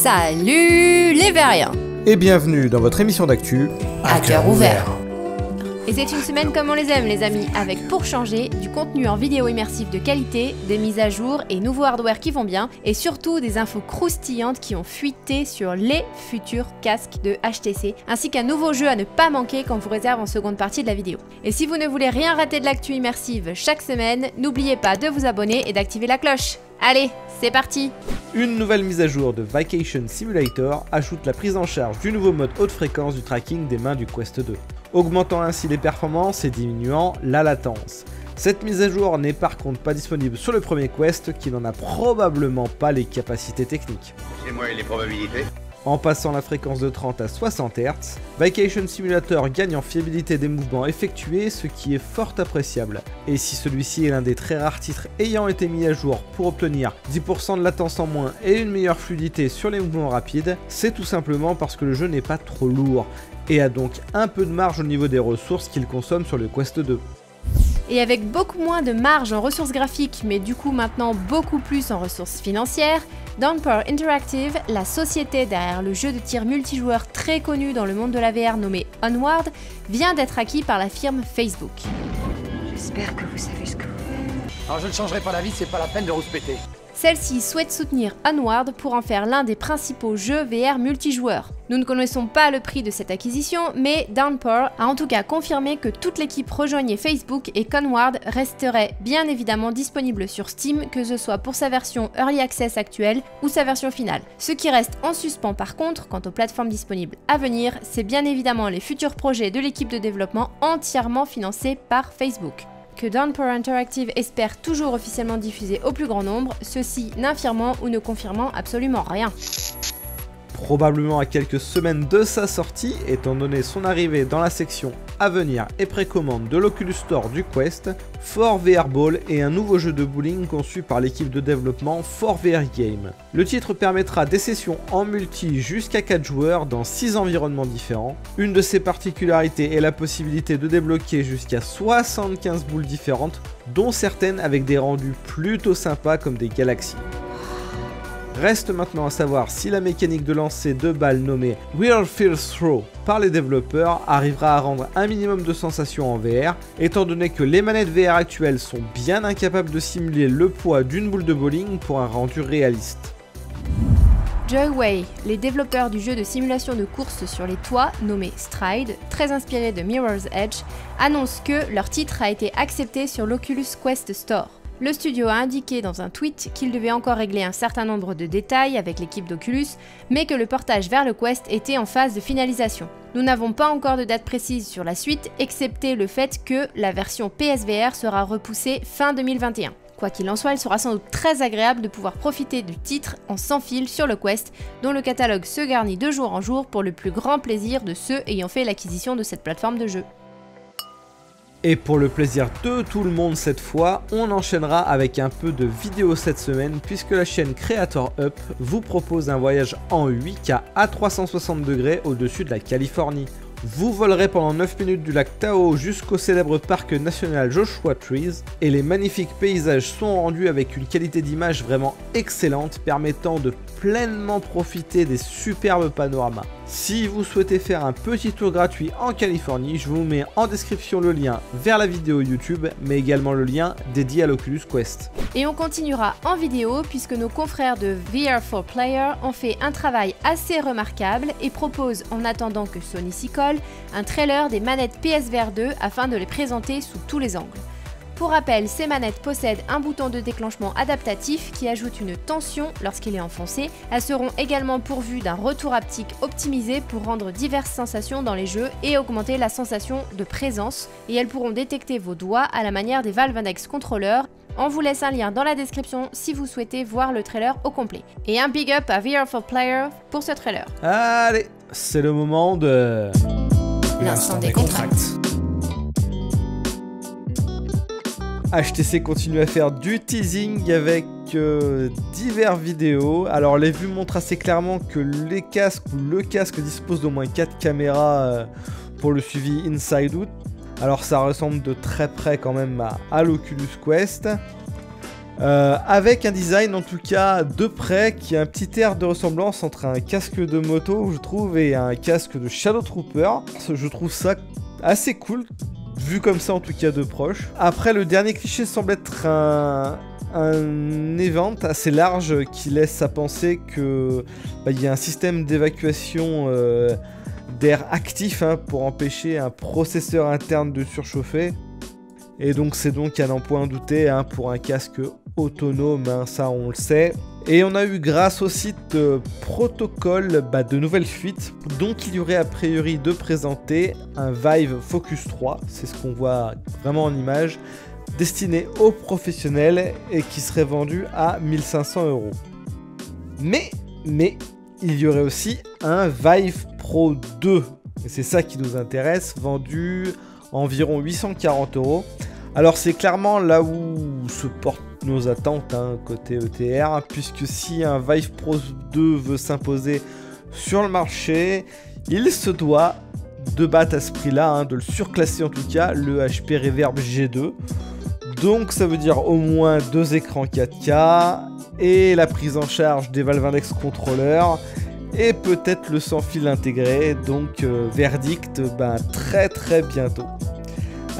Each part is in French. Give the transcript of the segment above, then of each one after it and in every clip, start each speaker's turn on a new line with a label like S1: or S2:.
S1: Salut les Veriens!
S2: Et bienvenue dans votre émission d'actu
S1: à cœur ouvert. Et c'est une semaine comme on les aime les amis, avec pour changer, du contenu en vidéo immersif de qualité, des mises à jour et nouveaux hardware qui vont bien, et surtout des infos croustillantes qui ont fuité sur les futurs casques de HTC, ainsi qu'un nouveau jeu à ne pas manquer qu'on vous réserve en seconde partie de la vidéo. Et si vous ne voulez rien rater de l'actu immersive chaque semaine, n'oubliez pas de vous abonner et d'activer la cloche. Allez, c'est parti!
S2: Une nouvelle mise à jour de Vacation Simulator ajoute la prise en charge du nouveau mode haute fréquence du tracking des mains du Quest 2, augmentant ainsi les performances et diminuant la latence. Cette mise à jour n'est par contre pas disponible sur le premier Quest qui n'en a probablement pas les capacités techniques.
S3: C'est moi et les probabilités.
S2: En passant la fréquence de 30 à 60 Hz, Vacation Simulator gagne en fiabilité des mouvements effectués, ce qui est fort appréciable. Et si celui-ci est l'un des très rares titres ayant été mis à jour pour obtenir 10% de latence en moins et une meilleure fluidité sur les mouvements rapides, c'est tout simplement parce que le jeu n'est pas trop lourd, et a donc un peu de marge au niveau des ressources qu'il consomme sur le Quest 2.
S1: Et avec beaucoup moins de marge en ressources graphiques, mais du coup maintenant beaucoup plus en ressources financières, Downpour Interactive, la société derrière le jeu de tir multijoueur très connu dans le monde de la VR nommé Onward, vient d'être acquis par la firme Facebook.
S4: J'espère que vous savez ce que vous faites.
S5: Alors je ne changerai pas la vie, c'est pas la peine de rouspéter.
S1: Celle-ci souhaite soutenir Onward pour en faire l'un des principaux jeux VR multijoueurs. Nous ne connaissons pas le prix de cette acquisition, mais Downpour a en tout cas confirmé que toute l'équipe rejoignait Facebook et qu'Onward resterait bien évidemment disponible sur Steam, que ce soit pour sa version Early Access actuelle ou sa version finale. Ce qui reste en suspens par contre, quant aux plateformes disponibles à venir, c'est bien évidemment les futurs projets de l'équipe de développement entièrement financés par Facebook. Que Downpour Interactive espère toujours officiellement diffuser au plus grand nombre, ceci n'infirmant ou ne confirmant absolument rien.
S2: Probablement à quelques semaines de sa sortie, étant donné son arrivée dans la section à venir et précommande de l'Oculus Store du Quest, 4VR Ball est un nouveau jeu de bowling conçu par l'équipe de développement 4VR Game. Le titre permettra des sessions en multi jusqu'à 4 joueurs dans 6 environnements différents. Une de ses particularités est la possibilité de débloquer jusqu'à 75 boules différentes, dont certaines avec des rendus plutôt sympas comme des galaxies. Reste maintenant à savoir si la mécanique de lancer de balles nommée Real First Throw par les développeurs arrivera à rendre un minimum de sensations en VR, étant donné que les manettes VR actuelles sont bien incapables de simuler le poids d'une boule de bowling pour un rendu réaliste.
S1: Joyway, les développeurs du jeu de simulation de course sur les toits nommé Stride, très inspiré de Mirror's Edge, annoncent que leur titre a été accepté sur l'Oculus Quest Store. Le studio a indiqué dans un tweet qu'il devait encore régler un certain nombre de détails avec l'équipe d'Oculus, mais que le portage vers le Quest était en phase de finalisation. Nous n'avons pas encore de date précise sur la suite, excepté le fait que la version PSVR sera repoussée fin 2021. Quoi qu'il en soit, il sera sans doute très agréable de pouvoir profiter du titre en sans fil sur le Quest, dont le catalogue se garnit de jour en jour pour le plus grand plaisir de ceux ayant fait l'acquisition de cette plateforme de jeu.
S2: Et pour le plaisir de tout le monde cette fois, on enchaînera avec un peu de vidéo cette semaine puisque la chaîne Creator Up vous propose un voyage en 8K à 360 degrés au-dessus de la Californie. Vous volerez pendant 9 minutes du lac Tahoe jusqu'au célèbre parc national Joshua Trees et les magnifiques paysages sont rendus avec une qualité d'image vraiment excellente permettant de pleinement profiter des superbes panoramas. Si vous souhaitez faire un petit tour gratuit en Californie, je vous mets en description le lien vers la vidéo YouTube, mais également le lien dédié à l'Oculus Quest.
S1: Et on continuera en vidéo puisque nos confrères de VR4Player ont fait un travail assez remarquable et proposent, en attendant que Sony s'y colle, un trailer des manettes PSVR 2 afin de les présenter sous tous les angles. Pour rappel, ces manettes possèdent un bouton de déclenchement adaptatif qui ajoute une tension lorsqu'il est enfoncé. Elles seront également pourvues d'un retour haptique optimisé pour rendre diverses sensations dans les jeux et augmenter la sensation de présence. Et elles pourront détecter vos doigts à la manière des Valve Index Controller. On vous laisse un lien dans la description si vous souhaitez voir le trailer au complet. Et un big up à VR4Player pour ce trailer.
S2: Allez, c'est le moment de...
S1: L'instant des contracts.
S2: HTC continue à faire du teasing avec divers vidéos. Alors les vues montrent assez clairement que les casques ou le casque dispose d'au moins 4 caméras pour le suivi inside out. Alors ça ressemble de très près quand même à l'Oculus Quest. Avec un design en tout cas de près qui a un petit air de ressemblance entre un casque de moto je trouve et un casque de Shadow Trooper. Je trouve ça assez cool, vu comme ça en tout cas de proche. Après le dernier cliché semble être un event assez large qui laisse à penser que il y a un système d'évacuation d'air actif pour empêcher un processeur interne de surchauffer. Et donc c'est donc à n'en point douter pour un casque autonome, ça on le sait. Et on a eu grâce au site Protocol de nouvelles fuites, donc il y aurait a priori de présenter un Vive Focus 3, c'est ce qu'on voit vraiment en image, destiné aux professionnels et qui serait vendu à 1500 €. Mais il y aurait aussi un Vive Pro 2, et c'est ça qui nous intéresse, vendu environ 840 €. Alors c'est clairement là où se portent nos attentes côté ETR, puisque si un Vive Pro 2 veut s'imposer sur le marché, il se doit de battre à ce prix-là, de le surclasser en tout cas, le HP Reverb G2. Donc ça veut dire au moins 2 écrans 4K et la prise en charge des Valve Index Controller et peut-être le sans fil intégré, donc verdict très bientôt.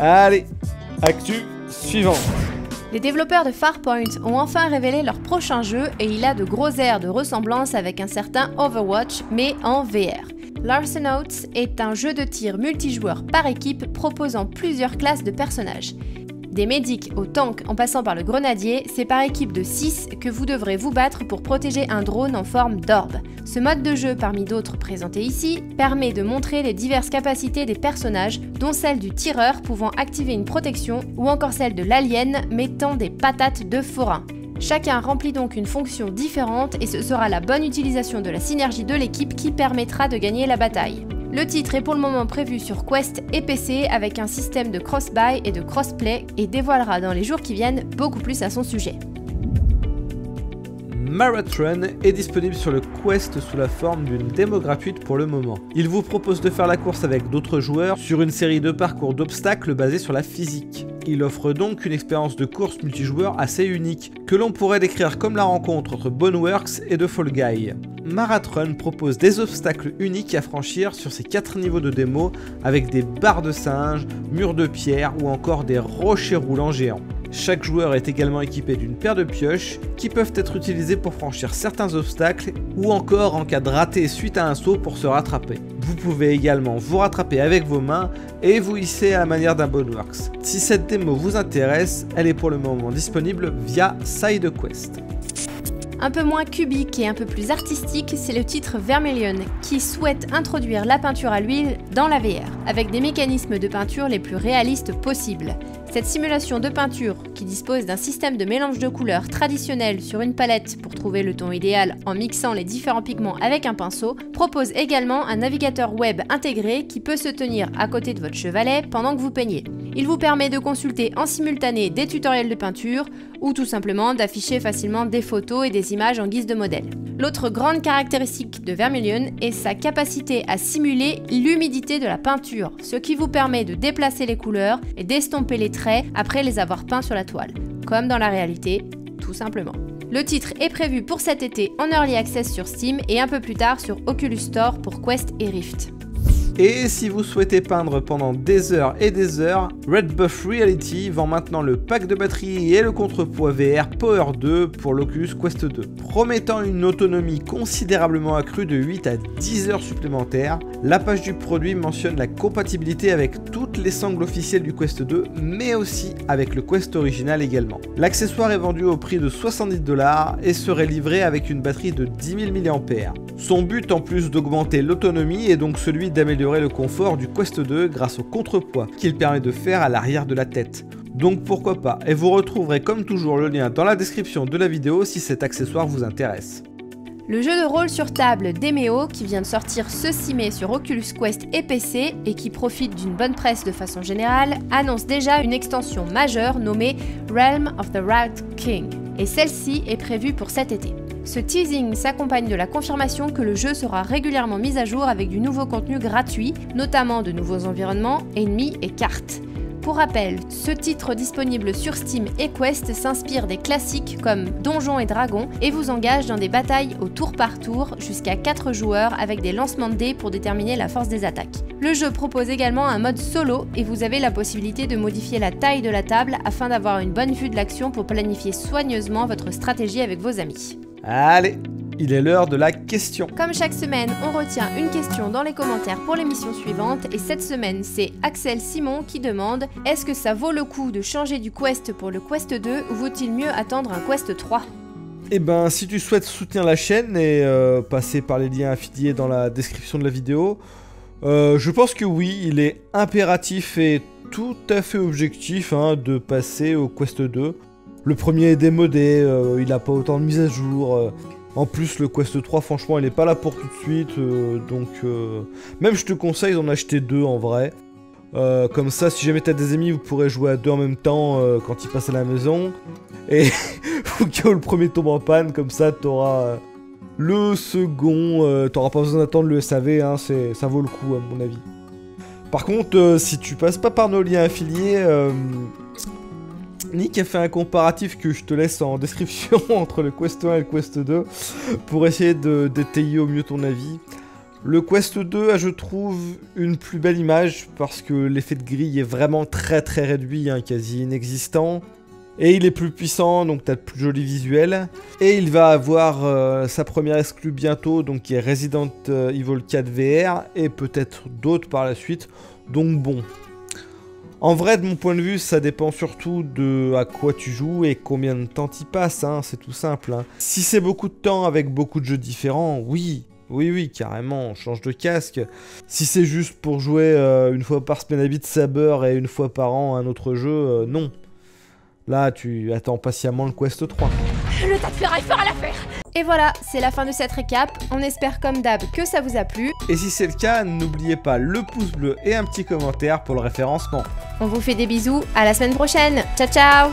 S2: Allez, actu suivante.
S1: Les développeurs de Farpoint ont enfin révélé leur prochain jeu et il a de gros airs de ressemblance avec un certain Overwatch, mais en VR. Larcenauts est un jeu de tir multijoueur par équipe proposant plusieurs classes de personnages. Des médics au tank en passant par le grenadier, c'est par équipe de 6 que vous devrez vous battre pour protéger un drone en forme d'orbe. Ce mode de jeu, parmi d'autres présentés ici, permet de montrer les diverses capacités des personnages, dont celle du tireur pouvant activer une protection ou encore celle de l'alien mettant des patates de forain. Chacun remplit donc une fonction différente et ce sera la bonne utilisation de la synergie de l'équipe qui permettra de gagner la bataille. Le titre est pour le moment prévu sur Quest et PC avec un système de cross-buy et de crossplay et dévoilera dans les jours qui viennent beaucoup plus à son sujet.
S2: Marathon est disponible sur le Quest sous la forme d'une démo gratuite pour le moment. Il vous propose de faire la course avec d'autres joueurs sur une série de parcours d'obstacles basés sur la physique. Il offre donc une expérience de course multijoueur assez unique, que l'on pourrait décrire comme la rencontre entre Boneworks et de Fall Guy. Marathon propose des obstacles uniques à franchir sur ses 4 niveaux de démo avec des barres de singes, murs de pierre ou encore des rochers roulants géants. Chaque joueur est également équipé d'une paire de pioches qui peuvent être utilisées pour franchir certains obstacles ou encore en cas de raté suite à un saut pour se rattraper. Vous pouvez également vous rattraper avec vos mains et vous hisser à la manière d'un Boneworks. Si cette démo vous intéresse, elle est pour le moment disponible via SideQuest.
S1: Un peu moins cubique et un peu plus artistique, c'est le titre Vermilion, qui souhaite introduire la peinture à l'huile dans la VR, avec des mécanismes de peinture les plus réalistes possibles. Cette simulation de peinture, qui dispose d'un système de mélange de couleurs traditionnel sur une palette pour trouver le ton idéal en mixant les différents pigments avec un pinceau, propose également un navigateur web intégré qui peut se tenir à côté de votre chevalet pendant que vous peignez. Il vous permet de consulter en simultané des tutoriels de peinture ou tout simplement d'afficher facilement des photos et des images en guise de modèle. L'autre grande caractéristique de Vermilion est sa capacité à simuler l'humidité de la peinture, ce qui vous permet de déplacer les couleurs et d'estomper les traits après les avoir peints sur la toile, comme dans la réalité, tout simplement. Le titre est prévu pour cet été en Early Access sur Steam et un peu plus tard sur Oculus Store pour Quest et Rift.
S2: Et si vous souhaitez peindre pendant des heures et des heures, Red Buff Reality vend maintenant le pack de batterie et le contrepoids VR Power 2 pour l'Oculus Quest 2. Promettant une autonomie considérablement accrue de 8 à 10 heures supplémentaires, la page du produit mentionne la compatibilité avec toutes les sangles officielles du Quest 2, mais aussi avec le Quest original également. L'accessoire est vendu au prix de 70 $ et serait livré avec une batterie de 10 000 mAh. Son but, en plus d'augmenter l'autonomie, est donc celui d'améliorer le confort du Quest 2 grâce au contrepoids qu'il permet de faire à l'arrière de la tête. Donc pourquoi pas, et vous retrouverez comme toujours le lien dans la description de la vidéo si cet accessoire vous intéresse.
S1: Le jeu de rôle sur table Demeo, qui vient de sortir ce 6 mai sur Oculus Quest et PC et qui profite d'une bonne presse de façon générale, annonce déjà une extension majeure nommée Realm of the Rat King, et celle-ci est prévue pour cet été. Ce teasing s'accompagne de la confirmation que le jeu sera régulièrement mis à jour avec du nouveau contenu gratuit, notamment de nouveaux environnements, ennemis et cartes. Pour rappel, ce titre disponible sur Steam et Quest s'inspire des classiques comme Donjons et Dragons et vous engage dans des batailles au tour par tour jusqu'à 4 joueurs avec des lancements de dés pour déterminer la force des attaques. Le jeu propose également un mode solo et vous avez la possibilité de modifier la taille de la table afin d'avoir une bonne vue de l'action pour planifier soigneusement votre stratégie avec vos amis.
S2: Allez, il est l'heure de la question.
S1: Comme chaque semaine, on retient une question dans les commentaires pour l'émission suivante et cette semaine, c'est Axel Simon qui demande « Est-ce que ça vaut le coup de changer du Quest pour le Quest 2 ou vaut-il mieux attendre un Quest 3 ?»
S2: Eh ben, si tu souhaites soutenir la chaîne et passer par les liens affiliés dans la description de la vidéo, je pense que oui, il est impératif et tout à fait objectif de passer au Quest 2. Le premier est démodé, il n'a pas autant de mises à jour. En plus, le Quest 3, franchement, il n'est pas là pour tout de suite. Donc, même je te conseille d'en acheter 2 en vrai. Comme ça, si jamais t'as des amis, vous pourrez jouer à 2 en même temps quand ils passent à la maison. Et au cas où le premier tombe en panne, comme ça, t'auras le second. T'auras pas besoin d'attendre le SAV, ça vaut le coup à mon avis. Par contre, si tu passes pas par nos liens affiliés... Nick a fait un comparatif que je te laisse en description entre le Quest 1 et le Quest 2 pour essayer de détailler au mieux ton avis. Le Quest 2 a, je trouve, une plus belle image parce que l'effet de grille est vraiment très réduit, quasi inexistant. Et il est plus puissant, donc t'as de plus jolis visuels. Et il va avoir sa première exclue bientôt, donc qui est Resident Evil 4 VR, et peut-être d'autres par la suite, donc bon. En vrai, de mon point de vue, ça dépend surtout de à quoi tu joues et combien de temps t'y passes, c'est tout simple. Si c'est beaucoup de temps avec beaucoup de jeux différents, oui, carrément, on change de casque. Si c'est juste pour jouer une fois par semaine à Beat Saber et une fois par an un autre jeu, non. Là, tu attends patiemment le Quest 3.
S4: Le tas de ferraille fera l'affaire.
S1: Et voilà, c'est la fin de cette récap. On espère comme d'hab que ça vous a plu.
S2: Et si c'est le cas, n'oubliez pas le pouce bleu et un petit commentaire pour le référencement.
S1: On vous fait des bisous, à la semaine prochaine. Ciao ciao.